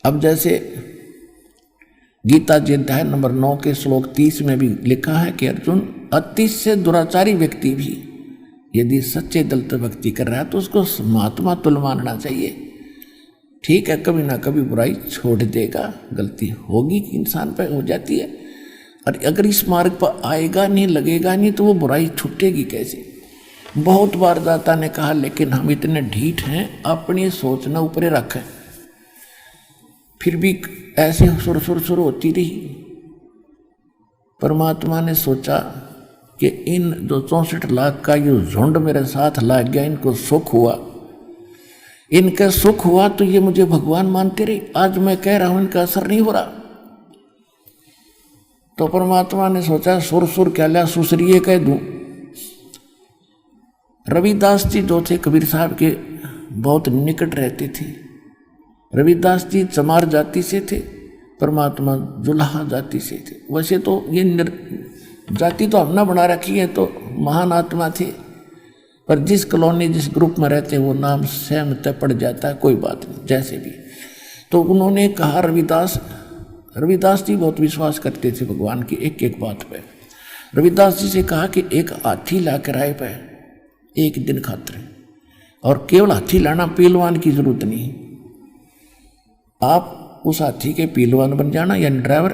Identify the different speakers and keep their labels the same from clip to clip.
Speaker 1: अब जैसे गीता जी अध्याय नंबर 9 के श्लोक 30 में भी लिखा है कि अर्जुन, अति से दुराचारी व्यक्ति भी यदि सच्चे दिल से भक्ति कर रहा है तो उसको महात्मा तुल्य मानना चाहिए। ठीक है, कभी ना कभी बुराई छोड़ देगा, गलती होगी कि इंसान पर हो जाती है, और अगर इस मार्ग पर आएगा नहीं, लगेगा नहीं, तो वो बुराई छूटेगी कैसे। बहुत बार दाता ने कहा, लेकिन हम इतने ढीठ हैं, अपनी सोच न ऊपरे रखें, फिर भी ऐसे सुर होती रही। परमात्मा ने सोचा कि इन जो 64 लाख का ये झुंड मेरे साथ लग गया, इनको सुख हुआ, इनका सुख हुआ तो ये मुझे भगवान मानते रहे। आज मैं कह रहा हूं इनका असर नहीं हो रहा। तो परमात्मा ने सोचा सुर क्या लिया, सुसरिये कह दूं। रविदास जी जो थे कबीर साहब के बहुत निकट रहते थे। रविदास जी चमार जाति से थे, परमात्मा जुलाहा जाति से थे। वैसे तो ये जाति तो हमने बना रखी है, तो महान आत्मा थे, पर जिस कॉलोनी जिस ग्रुप में रहते हैं वो नाम स्वयं तय पड़ जाता है, कोई बात नहीं, जैसे भी। तो उन्होंने कहा, रविदास जी बहुत विश्वास करते थे भगवान की एक एक बात पे। रविदास जी से कहा कि एक हाथी ला किराए पे एक दिन खातिर, और केवल हाथी लाना, पहलवान की जरूरत नहीं, आप उस हाथी के पहलवान बन जाना, यानी ड्राइवर।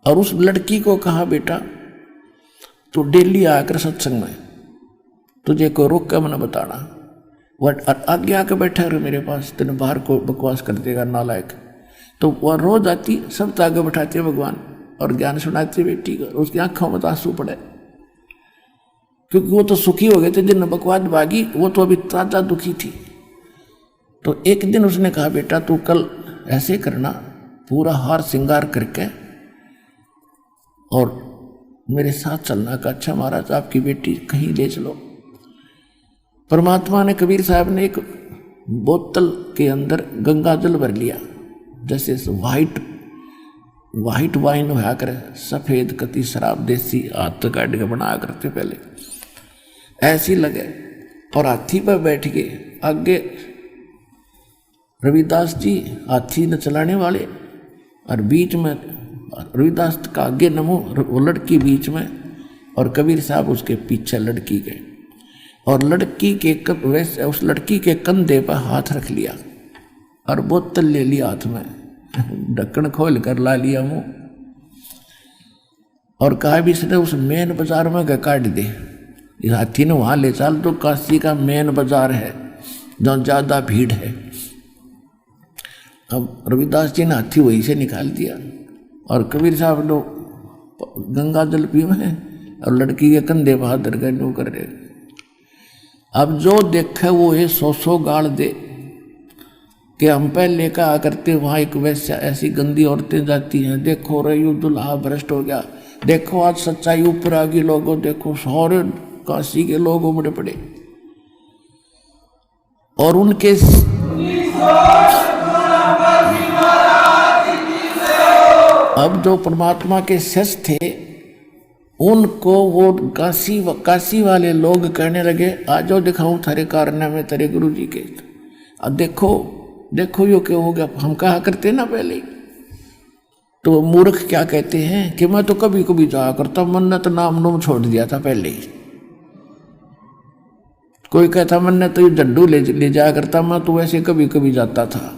Speaker 1: और उस लड़की को कहा, बेटा तो डेली आकर सत्संग में तुझे कोई रोक कर मना बताना, वह आगे आके बैठा रहे मेरे पास, तेने बाहर को बकवास कर देगा नालायक। तो वह रोज आती, सब आगे बैठाते भगवान और ज्ञान सुनाते बेटी को, उसकी आंखों में आंसू पड़े, क्योंकि वो तो सुखी हो गए थे, जिन बकवास भागी वो तो अभी ताजा दुखी थी। तो एक दिन उसने कहा, बेटा तू कल ऐसे करना, पूरा हार श्रृंगार करके और मेरे साथ चलना। का अच्छा महाराज, आपकी बेटी कहीं ले चलो। परमात्मा ने, कबीर साहब ने एक बोतल के अंदर गंगा जल भर लिया, जैसे वाइट वाइन होया करे, सफेद कति शराब देसी हाथ काट के बना करते पहले, ऐसी लगे, और हाथी पर बैठ गए। आगे रविदास जी हाथी न चलाने वाले, और बीच में रविदास का आगे नमो, वो लड़की बीच में, और कबीर साहब उसके पीछे लड़की के, और लड़की के वैसे उस लड़की के कंधे पर हाथ रख लिया और बोतल ले लिया हाथ में, ढक्कन खोल कर ला लिया मुंह, और कहा भी इसने उस मेन बाजार में काट दे। इस हाथी ने वहां ले चल, तो काशी का मेन बाजार है जहाँ ज्यादा भीड़ है। अब रविदास जी ने हाथी वहीं से निकाल दिया, और कबीर साहब लोग गंगा जल पीवे हैं, और लड़की के कंधे बाहर धर गए नो कर रहे। अब जो देखे वो ये 100 गाल दे कि हम पहले कहा करते वहाँ एक वैसा ऐसी गंदी औरतें जाती हैं, देखो रे यू दुल्हा भ्रष्ट हो गया, देखो आज सच्चाई ऊपर आ गई, लोगों देखो सारे काशी के लोग उमड़ पड़े। और उनके अब जो परमात्मा के शिष्य थे उनको वो काशी वाले लोग कहने लगे, आजो दिखाऊं थारे कारनामे तेरे गुरु जी के। अब देखो यो क्या हो गया, हम कहा करते ना पहले। तो मूर्ख क्या कहते हैं कि मैं तो कभी कभी जाया करता, मन्नत नाम नूम छोड़ दिया था पहले ही। कोई कहता मन्नत तो झंडू ले जाया करता, मैं तो वैसे कभी कभी जाता था।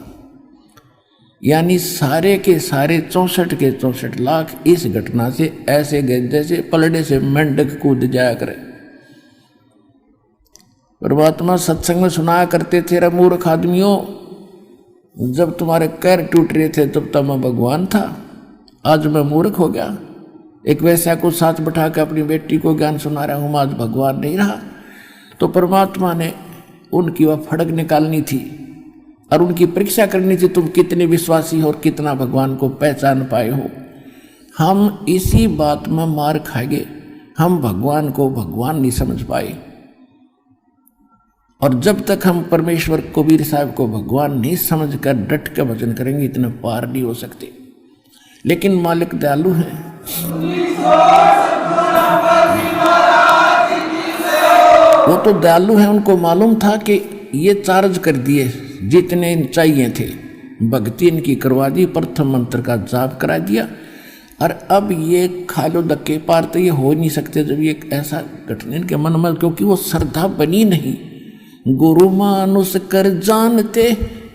Speaker 1: यानी सारे के सारे 64 के 64 लाख इस घटना से ऐसे गए जैसे पलड़े से मेंढक कूद जाया करे। परमात्मा सत्संग में सुनाया करते थे, रे मूर्ख आदमियों, जब तुम्हारे पैर टूट रहे थे तब तक मैं भगवान था, आज मैं मूर्ख हो गया। एक वैसा को साथ बैठा के अपनी बेटी को ज्ञान सुना रहा हूँ, आज भगवान नहीं रहा। तो परमात्मा ने उनकी वह फड़क निकालनी थी और उनकी परीक्षा करनी थी, तुम कितने विश्वासी हो और कितना भगवान को पहचान पाए हो। हम इसी बात में मार खाएंगे, हम भगवान को भगवान नहीं समझ पाए। और जब तक हम परमेश्वर कबीर साहब को भगवान नहीं समझकर डट के भजन करेंगे, इतने पार नहीं हो सकते। लेकिन मालिक दयालु है, वो तो दयालु है। उनको मालूम था कि ये चार्ज कर दिए जितने चाहिए थे, भक्ति इनकी करवा दी, प्रथम मंत्र का जाप करा दिया। और अब ये खालो धक्के पार तो ये हो नहीं सकते जब ये ऐसा घटना इनके मन में, क्योंकि वो श्रद्धा बनी नहीं। गुरु मानुष कर जानते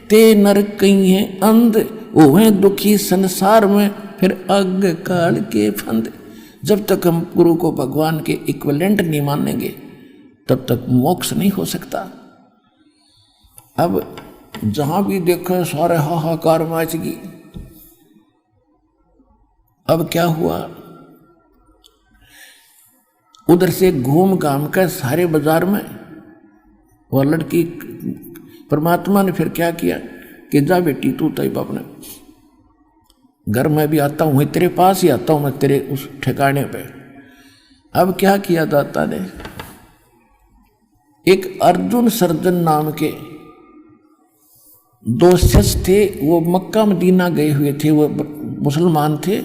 Speaker 1: ते नर कहीं है अंध, ओहे दुखी संसार में फिर अग काल के फंद। जब तक हम गुरु को भगवान के इक्विवेलेंट नहीं मानेंगे तब तक मोक्ष नहीं हो सकता। अब जहां भी देखो सारे हाहाकार मच गई। अब क्या हुआ, उधर से घूम घाम कर सारे बाजार में वह लड़की, परमात्मा ने फिर क्या किया कि जा बेटी तू तैब अपने घर में भी आता हूं, तेरे पास ही आता हूं मैं तेरे उस ठिकाने पे। अब क्या किया दाता ने, एक अर्जुन सर्जन नाम के दो शिष्य थे, वो मक्का मदीना गए हुए थे, वो मुसलमान थे,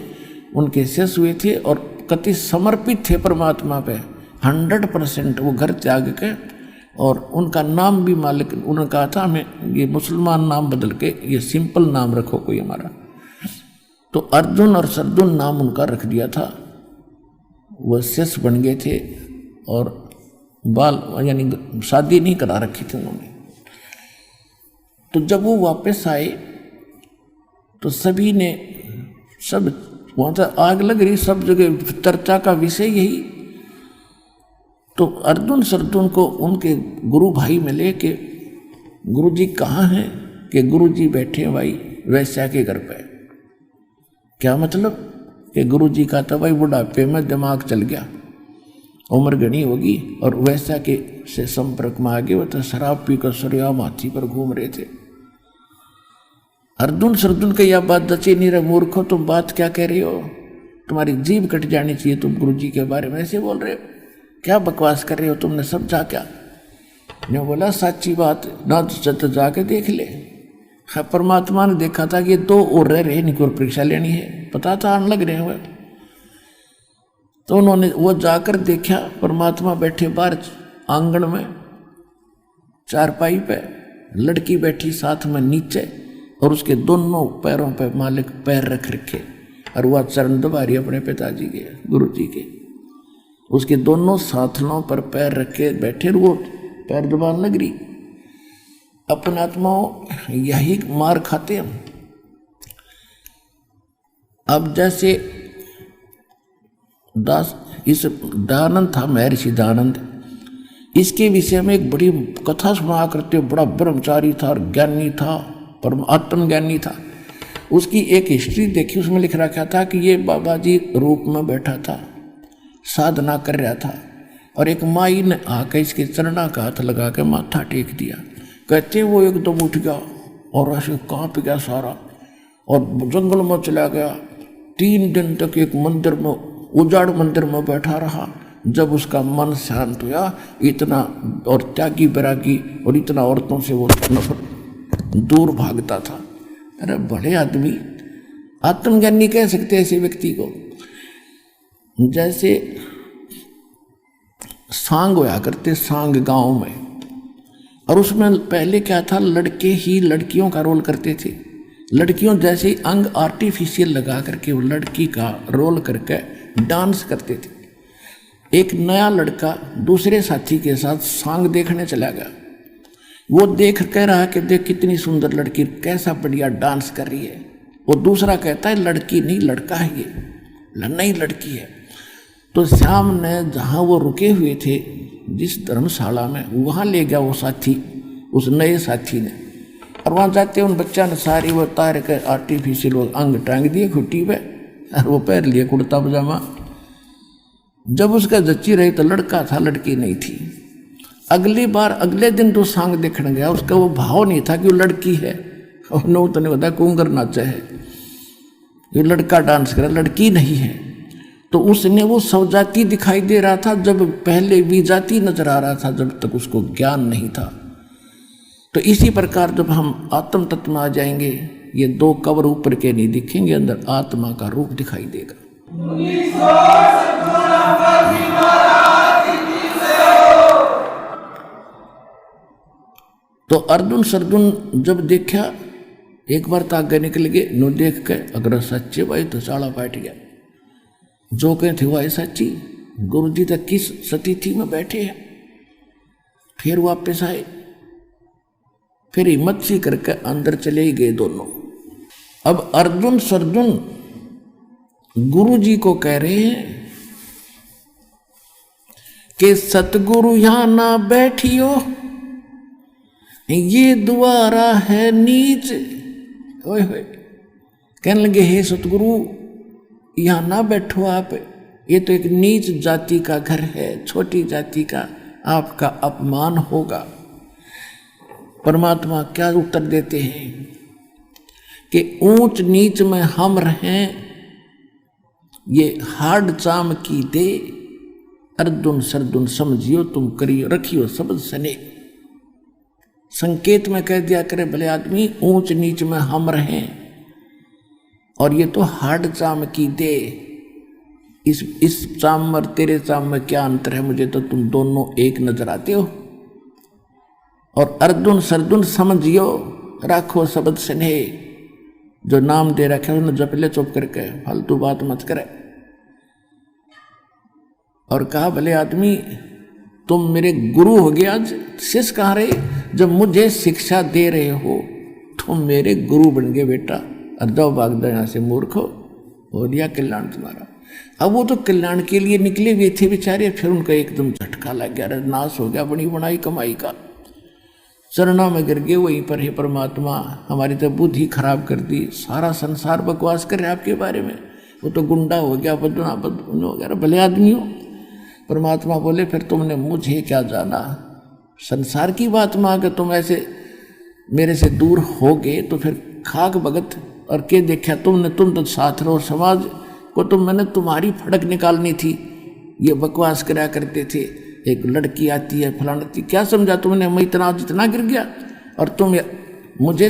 Speaker 1: उनके शिष्य हुए थे और कति समर्पित थे परमात्मा पे 100%। वो घर त्याग के, और उनका नाम भी मालिक, उन्होंने कहा था हमें ये मुसलमान नाम बदल के ये सिंपल नाम रखो कोई हमारा। तो अर्जुन और सर्जुन नाम उनका रख दिया था। वह शिष्य बन गए थे और बाल यानी शादी नहीं करा रखी थी उन्होंने। तो जब वो वापस आए तो सभी ने, सब वहाँ तो आग लग रही, सब जगह चर्चा का विषय यही। तो अर्जुन सर्जुन को उनके गुरु भाई मिले कि गुरु जी कहाँ हैं, कि गुरु जी बैठे हैं भाई वैश्या के घर पे। क्या मतलब कि गुरु जी का था भाई बुढ़ापे में दिमाग चल गया, उम्र घनी होगी और वैसा के से संपर्क में आ गए। वो तो शराब पीकर सूर्याम हाथी पर घूम रहे थे। अर्जुन सर्जुन का यह बात जची नहीं रहा, मूर्खो तुम बात क्या कह रहे हो, तुम्हारी जीभ कट जानी चाहिए, तुम गुरु जी के बारे में ऐसे बोल रहे हो, क्या बकवास कर रहे हो, तुमने समझा क्या। ने बोला साची बात ना तो जाके देख ले। हाँ, परमात्मा ने देखा था कि दो और रह रहे, इनकी और परीक्षा लेनी है, पता था आने लग रहे हुए। तो उन्होंने वो जाकर देखा, परमात्मा बैठे बाहर आंगन में चारपाई पे, लड़की बैठी साथ में नीचे और उसके दोनों पैरों पे मालिक पैर रख रखे और वह चरण दबा रही अपने पिताजी के, गुरु जी के। उसके दोनों साथलों पर पैर रखे बैठे, वो पैर दबाने लग रही। अपने आत्माओं यही मार खाते हम। अब जैसे इस दयानंद था, महर्षि दयानंद, इसके विषय में एक बड़ी कथा सुना करते, बड़ा ब्रह्मचारी था और ज्ञानी था, परम आत्मज्ञानी था। उसकी एक हिस्ट्री देखी, उसमें लिख रखा था कि ये बाबा जी रूप में बैठा था, साधना कर रहा था और एक माई ने आकर इसके चरणा का हाथ लगा के माथा टेक दिया। कहते वो एकदम उठ गया और ऐसे कांप गया सारा और जंगल में चला गया। 3 दिन तक एक मंदिर में, उजाड़ मंदिर में बैठा रहा। जब उसका मन शांत हुआ, इतना और त्यागी बैरागी और इतना औरतों से वो नफरत दूर भागता था। अरे बड़े आदमी, आत्मज्ञानी कह सकते हैं ऐसे व्यक्ति को। जैसे सांग होया करते, सांग गांव में, और उसमें पहले क्या था, लड़के ही लड़कियों का रोल करते थे। लड़कियों जैसे ही अंग आर्टिफिशियल लगा करके वो लड़की का रोल करके डांस करते थे। एक नया लड़का दूसरे साथी के साथ सांग देखने चला गया। वो देख कह रहा कि देख कितनी सुंदर लड़की, कैसा बढ़िया डांस कर रही है। वो दूसरा कहता है लड़की नहीं लड़का है, ये नई लड़की है। तो श्याम ने जहाँ वो रुके हुए थे जिस धर्मशाला में, वहाँ ले गया वो साथी, उस नए साथी ने। और वहाँ जाते उन बच्चा ने सारी वो तार के आर्टिफिशियल वो अंग टांग दिए खुट्टी पे और वो पहन लिए कुर्ता पजामा। जब उसका जच्ची रही तो लड़का था, लड़की नहीं थी। अगली बार अगले दिन तो सांग देखने गया, उसका वो भाव नहीं था कि वो लड़की है। और नो तो नहीं बताया कुंगर नाचा है, ये लड़का डांस कर, लड़की नहीं है। तो उसने वो सवजाती दिखाई दे रहा था, जब पहले विजाती नजर आ रहा था, जब तक उसको ज्ञान नहीं था। तो इसी प्रकार जब हम आत्म तत्व में आ जाएंगे, ये 2 कवर ऊपर के नहीं दिखेंगे, अंदर आत्मा का रूप दिखाई देगा। तो अर्जुन सर्जुन जब देखा एक बार तो आगे निकल गए, नो देख के अगर सच्चे भाई तो साला बैठ गया, जो कहे थे वह सच्ची। गुरु जी तक किस सतीथि में बैठे हैं। फिर वापस आए, फिर हिम्मत सी करके अंदर चले ही गए दोनों। अब अर्जुन सर्जुन गुरु जी को कह रहे हैं कि सतगुरु यहां ना बैठियो, ये द्वारा है नीच। ओए होए, कहने लगे हे सतगुरु यहां ना बैठो आप, ये तो एक नीच जाति का घर है, छोटी जाति का आपका अपमान होगा। परमात्मा क्या उत्तर देते हैं कि ऊंच नीच में हम रहें, ये हाड चाम की दे, अर्जुन सर्जुन समझियो तुम करियो रखियो शब्द सने। संकेत में कह दिया करे भले आदमी ऊंच नीच में हम रहें, और ये तो हाड चाम की दे। इस चाम और तेरे चाम में क्या अंतर है, मुझे तो तुम दोनों एक नजर आते हो। और अर्जुन सर्जुन समझियो राखो शब्द स्नेह, जो नाम दे रखे उन्हें जप ले चुप करके, फालतू बात मत करे। और कहा भले आदमी तुम मेरे गुरु हो गया, आज शिष्य कहाँ रहे, जब मुझे शिक्षा दे रहे हो तुम मेरे गुरु बन गए बेटा, और जाओ भाग दो यहाँ से मूर्ख हो दिया कल्याण तुम्हारा। अब वो तो कल्याण के लिए निकले हुए थे बेचारे, फिर उनका एकदम झटका लग गया, नाश हो गया बनी बनाई कमाई का, चरणा में गिर गए। वहीं पर हे परमात्मा हमारी तो बुद्धि खराब कर दी, सारा संसार बकवास करे आपके बारे में, वो तो गुंडा हो गया, बदना बदन हो गया, भले आदमी हो। परमात्मा बोले फिर तुमने मुझे क्या जाना, संसार की बात में आकर तुम ऐसे मेरे से दूर हो गए तो फिर खाक भगत और के देखा तुमने, तुम तो साथ रहो, समाज को तो मैंने तुम्हारी फड़क निकालनी थी, ये बकवास करा करते थे, एक लड़की आती है फलानी, क्या समझा तुमने, मैं इतना जितना गिर गया और तुम मुझे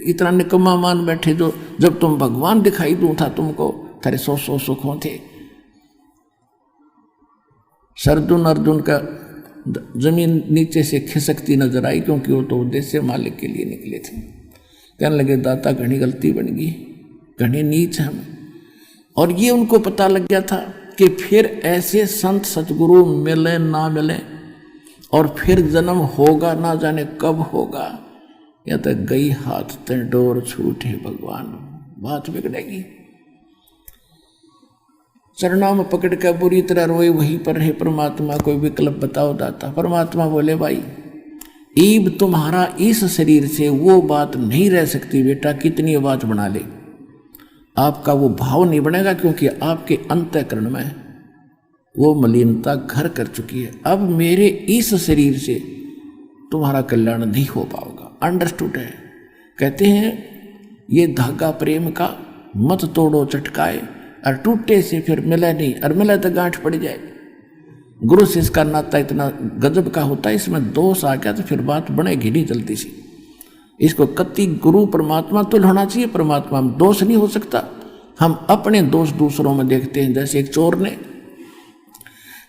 Speaker 1: इतना निकम्मा मान बैठे, जो जब तुम भगवान दिखाई दूं था तुमको, तेरे सौ सुखों थे। सर्जुन अर्जुन का जमीन नीचे से खिसकती नजर आई, क्योंकि वो तो उद्देश्य मालिक के लिए निकले थे। कहने लगे दाता घनी गलती बन गई, घनी नीच हम। और ये उनको पता लग गया था कि फिर ऐसे संत सतगुरु मिले ना मिले, और फिर जन्म होगा ना जाने कब होगा, या तो गई हाथ ते डोर छूटे भगवान, बात बिगड़ेगी। चरणों में पकड़ कर बुरी तरह रोए, वहीं पर है परमात्मा कोई विकल्प बताओ दाता। परमात्मा बोले भाई ईब तुम्हारा इस शरीर से वो बात नहीं रह सकती बेटा, कितनी बात बना ले, आपका वो भाव नहीं बनेगा, क्योंकि आपके अंतःकरण में वो मलिनता घर कर चुकी है। अब मेरे इस शरीर से तुम्हारा कल्याण नहीं हो पाएगा। अंडरस्टूड है। कहते हैं ये धागा प्रेम का मत तोड़ो चटकाए, और टूटे से फिर मिले नहीं, और मिले तो गांठ पड़ जाए। गुरु शिष्य का नाता इतना गजब का होता है, इसमें दोष आ गया तो फिर बात बनेगी नहीं जल्दी से। इसको कति गुरु परमात्मा तुल होना चाहिए, परमात्मा में दोष नहीं हो सकता। हम अपने दोष दूसरों में देखते हैं। जैसे एक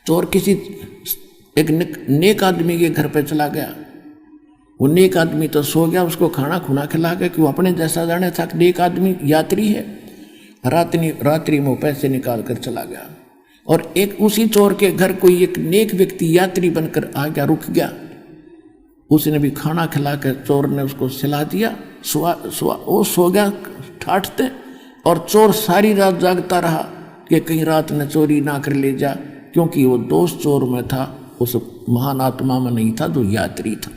Speaker 1: चोर किसी एक नेक आदमी के घर पे चला गया, वो नेक आदमी तो सो गया, उसको खाना खुना खिला गया कि वो अपने जैसा जाने था, नेक आदमी यात्री है। रात्रि में पैसे निकाल कर चला गया, और एक उसी चोर के घर कोई एक नेक व्यक्ति यात्री बनकर आ गया, रुक गया। उसने भी खाना खिला कर चोर ने उसको सिला दिया, वो सो गया ठाठते, और चोर सारी रात जागता रहा कि कहीं रात ने चोरी ना कर ले जा, क्योंकि वो दोष चोर में था, उस महान आत्मा में नहीं था जो यात्री था।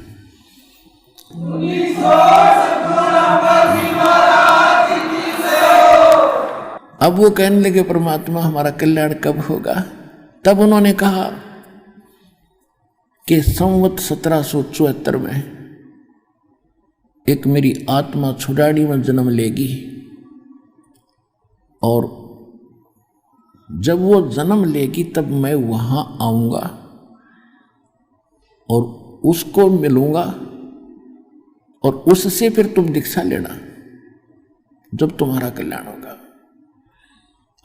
Speaker 1: अब वो कहने लगे परमात्मा हमारा कल्याण कब होगा। तब उन्होंने कहा कि संवत 1774 में एक मेरी आत्मा छुड़ाड़ी में जन्म लेगी, और जब वो जन्म लेगी तब मैं वहां आऊंगा और उसको मिलूंगा, और उससे फिर तुम दीक्षा लेना जब तुम्हारा कल्याण होगा।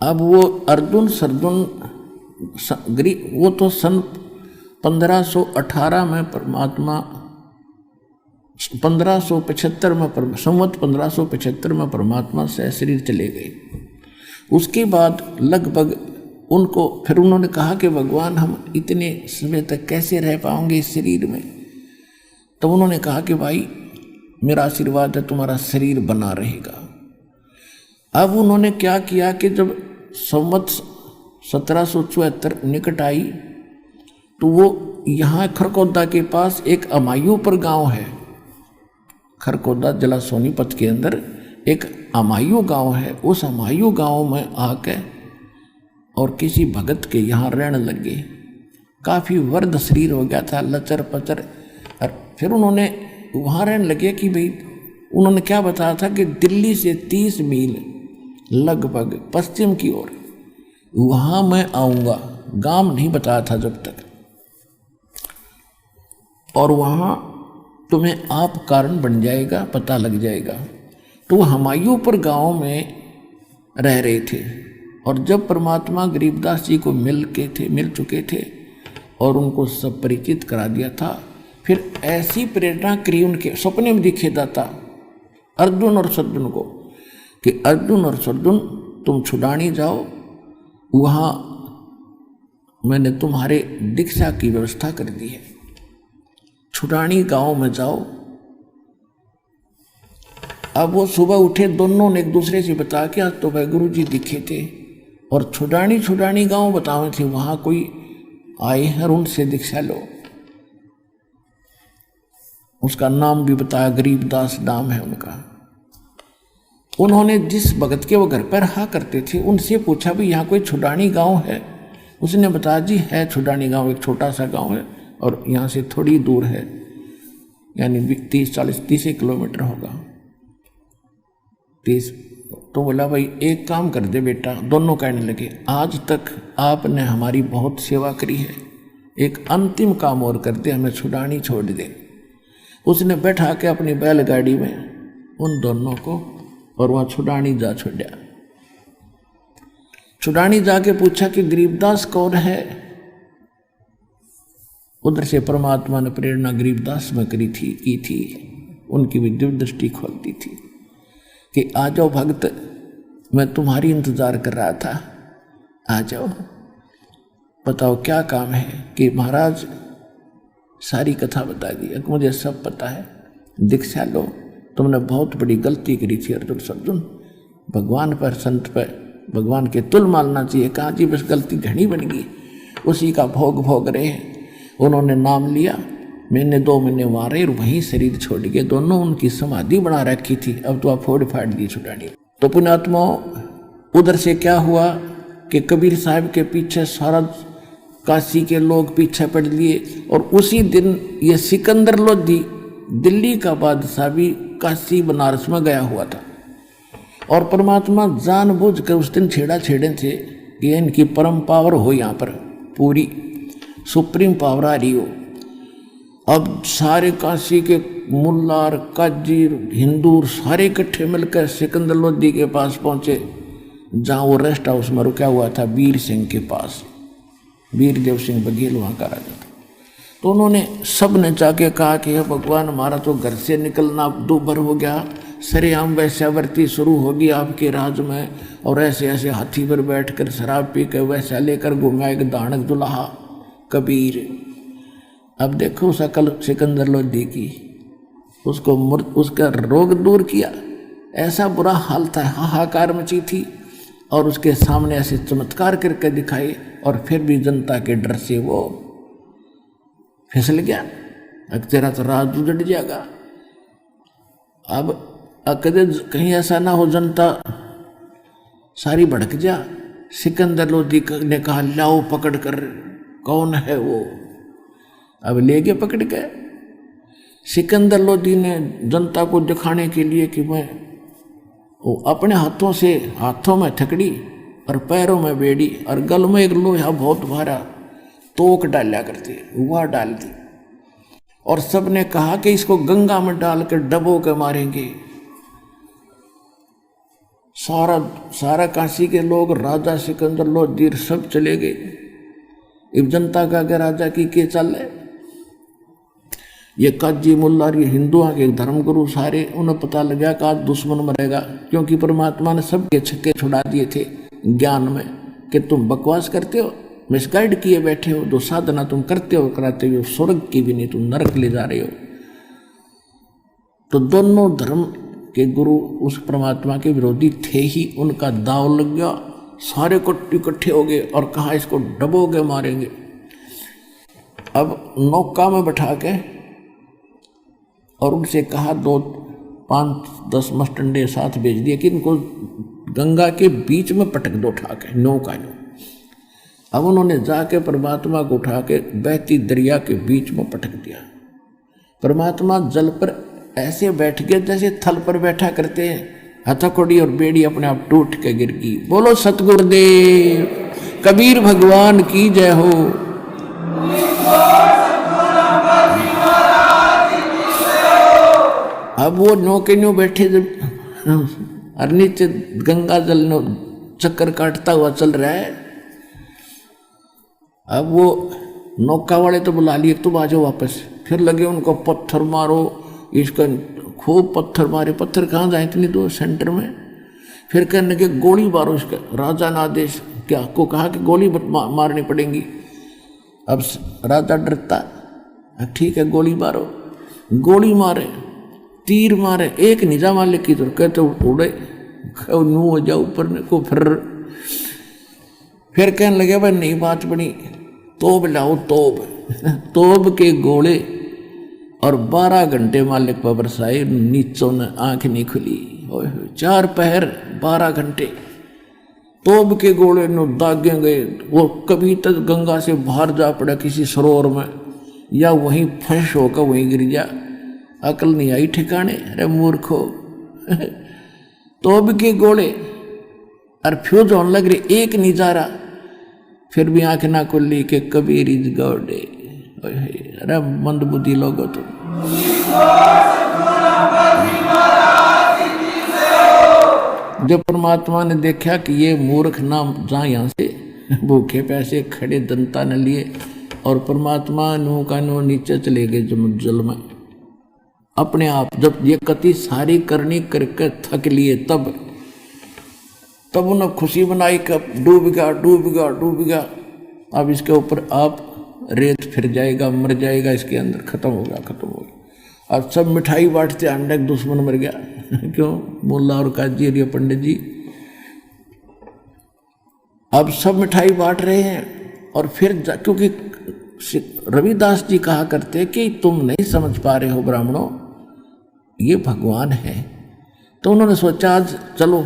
Speaker 1: अब वो अर्जुन सर्जुन वो तो सन 1518 में परमात्मा 1575 में संवत 1575 में परमात्मा से शरीर चले गए। उसके बाद लगभग उनको फिर उन्होंने कहा कि भगवान हम इतने समय तक कैसे रह पाएंगे इस शरीर में। तो उन्होंने कहा कि भाई मेरा आशीर्वाद है तुम्हारा शरीर बना रहेगा। अब उन्होंने क्या किया कि जब संवत 1774 निकट आई तो वो यहाँ खरकोदा के पास एक अमायूपुर गांव है। खरकोदा जिला सोनीपत के अंदर एक अमायू गांव है। उस अमायू गांव में आके और किसी भगत के यहाँ रहने लगे। काफ़ी वर्द शरीर हो गया था, लचर पचर। और फिर उन्होंने वहाँ रहने लगे कि भाई उन्होंने क्या बताया था कि दिल्ली से 30 मील लगभग पश्चिम की ओर वहाँ मैं आऊँगा। गांव नहीं बताया था जब तक। और वहाँ तुम्हें आप कारण बन जाएगा, पता लग जाएगा। तो हमायूपुर गांव में रह रहे थे। और जब परमात्मा गरीबदास जी को मिल चुके थे और उनको सब परिचित करा दिया था, फिर ऐसी प्रेरणा करी उनके सपने में दिखे दाता अर्जुन और सद्दुन को कि अर्जुन और सद्दुन तुम छुड़ानी जाओ, वहाँ मैंने तुम्हारे दीक्षा की व्यवस्था कर दी है। छुड़ानी गांव में जाओ। अब वो सुबह उठे, दोनों ने एक दूसरे से बता के आज तो भाई गुरु जी दिखे थे और छुड़ानी गांव बताए थे, वहाँ कोई आए हैं और उनसे दीक्षा लो। उसका नाम भी बताया, गरीबदास नाम है उनका। उन्होंने जिस भगत के वो घर पर रहा करते थे उनसे पूछा भी यहाँ कोई छुड़ानी गांव है। उसने बताया जी है छुड़ानी गांव, एक छोटा सा गांव है और यहाँ से थोड़ी दूर है, यानी 30 किलोमीटर होगा 30। तो बोला भाई एक काम कर दे बेटा। दोनों कहने लगे आज तक आपने हमारी बहुत सेवा करी है, एक अंतिम काम और कर दे, हमें छुड़ानी छोड़ दे। उसने बैठा के अपनी बैलगाड़ी में उन दोनों को और वहाँ छुड़ानी जा छोड़ा। छुड़ानी जाके पूछा कि गरीबदास कौन है। उधर से परमात्मा ने प्रेरणा गरीबदास में की थी। उनकी भी दिव्य दृष्टि खोलती थी कि आ जाओ भक्त, मैं तुम्हारी इंतजार कर रहा था, आ जाओ, बताओ क्या काम है। कि महाराज सारी कथा बता दी, मुझे सब पता है, दीक्षा लो, तुमने बहुत बड़ी गलती करी थी अर्जुन सज्जन, भगवान पर संत पर भगवान के तुल मानना चाहिए। कहा जी बस गलती घनी बन गई, उसी का भोग रहे हैं। उन्होंने नाम लिया, मैंने 2 महीने वहाँ रहे और वहीं शरीर छोड़ गए। दोनों उनकी समाधि बना रखी थी, अब तो आप फोड़ फाड़ दी छुड़ानी। तो पुण्यात्माओं उधर से क्या हुआ कि कबीर साहब के पीछे सारा काशी के लोग पीछे पड़ लिए। और उसी दिन ये सिकंदर लोधी दिल्ली का बादशाह भी काशी बनारस में गया हुआ था। और परमात्मा जानबूझकर उस दिन छेड़े थे कि इनकी परम पावर हो, यहाँ पर पूरी सुप्रीम पावर आ रही हो। अब सारे काशी के मुल्लार काजी हिंदू सारे इकट्ठे मिलकर सिकंदर लोधी के पास पहुँचे, जहाँ वो रेस्ट हाउस में रुका हुआ था वीर सिंह के पास। वीर देव सिंह बघेल वहाँ का राजा था। तो उन्होंने सब ने जाके कहा कि भगवान हमारा तो घर से निकलना दोभर हो गया, सरेआम वैश्यावृत्ति शुरू होगी आपके राज में, और ऐसे ऐसे हाथी पर बैठकर शराब पी कर वैसा लेकर घुमाएगा दानक दुल्हा कबीर। अब देखो सकल सिकंदर लोधी की, उसको उसका रोग दूर किया, ऐसा बुरा हाल था, हाहाकार मची थी। और उसके सामने ऐसे चमत्कार करके दिखाए और फिर भी जनता के डर से वो फिसल गया। अब तेरा तो राज उजड़ जाएगा। अब कदे कहीं ऐसा ना हो जनता सारी भड़क जा। सिकंदर लोधी ने कहा लाओ पकड़ कर, कौन है वो। अब ले गए पकड़ के। सिकंदर लोधी ने जनता को दिखाने के लिए कि मैं वो अपने हाथों में थकड़ी और पैरों में बेड़ी और गल में एक लोहा बहुत भारा तोक डाला करते, वह डाल दी। और सब ने कहा कि इसको गंगा में डालकर डबो के मारेंगे। सारा काशी के लोग, राजा सिकंदर लोधी सब चले गए। इब जनता का अगर राजा की के चल है। ये काजी मुल्ला ये हिंदुओं के धर्मगुरु सारे, उन्हें पता लगा कि आज दुश्मन मरेगा, क्योंकि परमात्मा ने सबके छक्के छुड़ा दिए थे ज्ञान में कि तुम बकवास करते हो, मिसगाइड किए बैठे हो, जो साधना तुम करते हो कराते हो स्वर्ग की भी नहीं, तुम नरक ले जा रहे हो। तो दोनों धर्म के गुरु उस परमात्मा के विरोधी थे ही, उनका दाव लग गया, सारे इकट्ठे हो गए और कहा इसको डबोगे मारेंगे। अब नौका में बैठा के और उनसे कहा 2-5-10 मस्टंडे साथ भेज दिए कि इनको गंगा के बीच में पटक दो उठा के नौका नो। अब उन्होंने जाके परमात्मा को उठा के बहती दरिया के बीच में पटक दिया। परमात्मा जल पर ऐसे बैठ गए जैसे थल पर बैठा करते हैं, हथकड़ी और बेड़ी अपने आप टूट के गिर गई। बोलो सतगुरुदेव कबीर भगवान की जय हो। अब वो नौके न्यू बैठे जब और नीचे गंगा जल नो चक्कर काटता हुआ चल रहा है। अब वो नौका वाले तो बुला लिए, तुम आ जाओ वापस। फिर लगे उनको पत्थर मारो, इसका खूब पत्थर मारे। पत्थर कहाँ जाए इतनी दूर, सेंटर में। फिर कहने लगे गोली मारो इसका। राजा ने आदेश क्या को कहा कि गोली मारनी पड़ेगी। अब राजा डरता, ठीक है गोली मारो। गोली मारे, तीर मारे, एक निजा मालिक की तरफ कहते उड़े नू हो जाओ ऊपर को। फिर कहने लगे भाई नहीं बात बनी, तोब लाओ तोब। तोब के गोले और 12 घंटे मालिक पर बरसाए, नीचों ने आंख नहीं खुली। 4 पहर 12 घंटे तोब के गोले नो दागे गए। वो कभी तक गंगा से बाहर जा पड़ा किसी सरोवर में, या वहीं फंस होकर वहीं गिर जा। अकल नहीं आई ठिकाने, अरे मूर्खो। तोब के गोले और फ्यूज होने लग रही, एक निजारा फिर भी आंख ना खुली के कबीर इज गॉड। अरे मंदबुद्धि लोगो तुम। जब परमात्मा ने देखा कि ये मूर्ख ना जा यहाँ से, भूखे पैसे खड़े दंता न लिए, और परमात्मा नो का नो नीचे चले गए जल में अपने आप। जब ये कति सारी करनी करके थक लिए, तब उन्हें खुशी बनाई कि डूब गया डूब गया डूब गया। अब इसके ऊपर आप रेत फिर जाएगा, मर जाएगा, इसके अंदर खत्म हो गया खत्म हो गया। अब सब मिठाई बांटते, अंडे दुश्मन मर गया। क्यों? मुल्ला और काजी और ये पंडित जी अब सब मिठाई बांट रहे हैं। और फिर क्योंकि रविदास जी कहा करते कि तुम नहीं समझ पा रहे हो ब्राह्मणों, ये भगवान है। तो उन्होंने सोचा आज चलो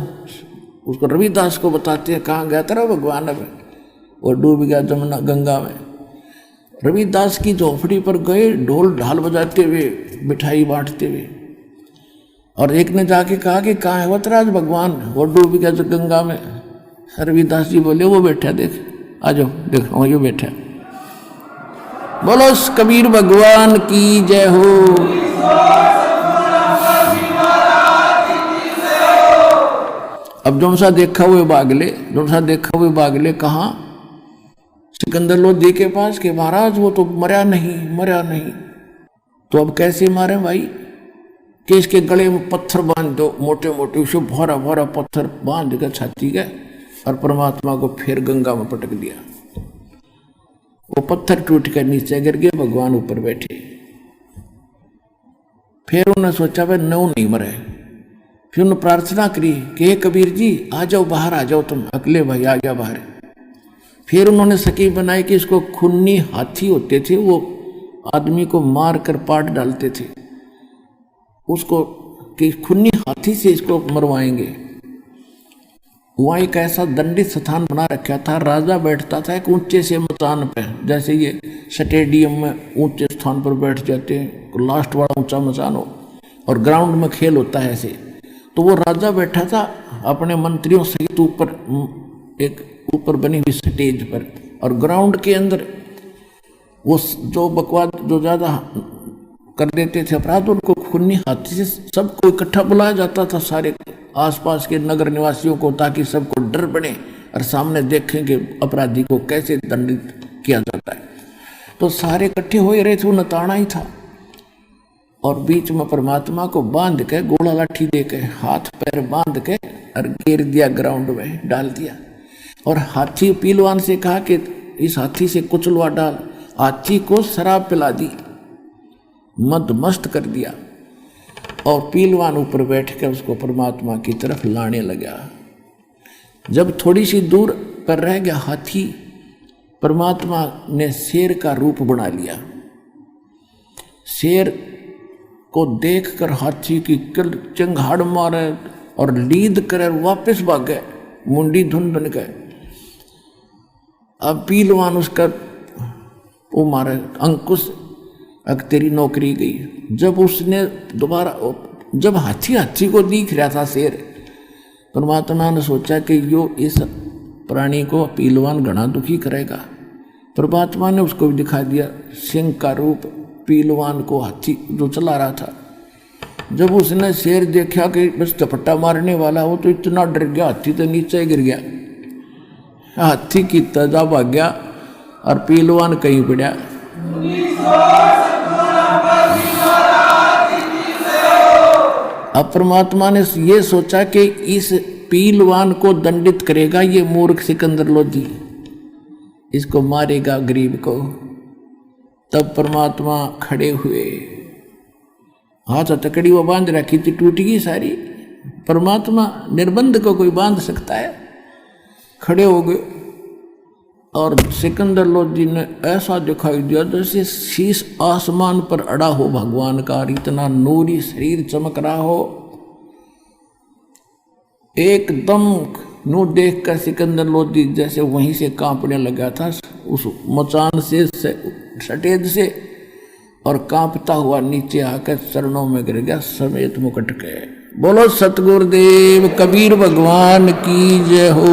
Speaker 1: उसको रविदास को बताते हैं कहाँ गया तेरा भगवान। अब वो डूब गया जमुना गंगा में। रविदास की झोपड़ी पर गए, ढोल ढाल बजाते हुए, मिठाई बांटते हुए। और एक ने जाके कहा कि कहाँ है वो तेरा भगवान, वो डूब गया जो गंगा में। रविदास जी बोले वो बैठा, देख आ जाओ, देख वो बैठा। बोलो कबीर भगवान की जय हो। अब जो सा देखा हुए बागले कहाँ? सिकंदर लोधी के पास के महाराज वो तो मरा नहीं। तो अब कैसे मारे भाई? कि इसके गले में पत्थर बांध दो, मोटे मोटे, उसे भरा पत्थर बांध कर छाती गए और परमात्मा को फिर गंगा में पटक दिया। वो पत्थर टूट कर नीचे गिर गए, भगवान ऊपर बैठे। फिर उन्होंने सोचा भाई नौ नहीं मरे। फिर उन्होंने प्रार्थना करी कि हे कबीर जी आ जाओ, बाहर आ जाओ तुम। अगले भाई आ गया बाहर। फिर उन्होंने सकी बनाई कि इसको खूनी हाथी होते थे, वो आदमी को मार कर पाट डालते थे, उसको कि खूनी हाथी से इसको मरवाएंगे। वहाँ एक ऐसा दंडित स्थान बना रखा था, राजा बैठता था एक ऊंचे से मचान पे, जैसे ये स्टेडियम में ऊंचे स्थान पर बैठ जाते हैं, लास्ट वाला ऊंचा मचान हो, और ग्राउंड में खेल होता है ऐसे। तो वो राजा बैठा था अपने मंत्रियों सहित ऊपर बनी हुई स्टेज पर, और ग्राउंड के अंदर वो जो बकवाद जो ज्यादा कर देते थे अपराध, उनको खूनी हाथी से सबको इकट्ठा बुलाया जाता था, सारे आसपास के नगर निवासियों को, ताकि सबको डर बने और सामने देखें कि अपराधी को कैसे दंडित किया जाता है। तो सारे इकट्ठे हो रहे थे, उन्हें ताना ही था। और बीच में परमात्मा को बांध के घोड़ा लाठी दे के हाथ पैर बांध के और घेर दिया, ग्राउंड में डाल दिया। और हाथी पीलवान से कहा कि इस हाथी से कुचलवा डाल। हाथी को शराब पिला दी, मद मस्त कर दिया और पीलवान ऊपर बैठ के उसको परमात्मा की तरफ लाने लगा। जब थोड़ी सी दूर पर रह गया हाथी, परमात्मा ने शेर का रूप बना लिया। शेर को देखकर हाथी की चंगाड़ मारे और लीद करे वापस भागे, मुंडी धुन धुन के। अब पीलवान उसका वो मारे अंकुश, अब तेरी नौकरी गई। जब उसने दोबारा, जब हाथी को दिख रहा था शेर, परमात्मा ने सोचा कि यो इस प्राणी को पीलवान घना दुखी करेगा। परमात्मा ने उसको भी दिखा दिया सिंह का रूप, पीलवान को हाथी जो चला रहा था। जब उसने शेर देखा कि बस झपट्टा मारने वाला हो, तो इतना डर गया, हाथी तो नीचे गिर गया। हाथी की तजा भाग गया और पीलवान कहीं पड़ा। अब परमात्मा ने ये सोचा कि इस पीलवान को दंडित करेगा ये मूर्ख सिकंदर लोधी, इसको मारेगा गरीब को। तब परमात्मा खड़े हुए, हाथ हथकड़ी वो बांध रखी थी, टूट गई सारी। परमात्मा निर्बंध को कोई बांध सकता है? खड़े हो गए और सिकंदर लोधी ने ऐसा दिखाई दिया जैसे शीश आसमान पर अड़ा हो भगवान का, इतना नूरी शरीर चमक रहा हो। एकदम नू देखकर सिकंदर लोधी जैसे वहीं से कांपने लगा था, उस मचान से सटेज से, और कांपता हुआ नीचे आकर चरणों में गिर गया समेत मुकुट के। बोलो सतगुरुदेव कबीर भगवान की जय हो।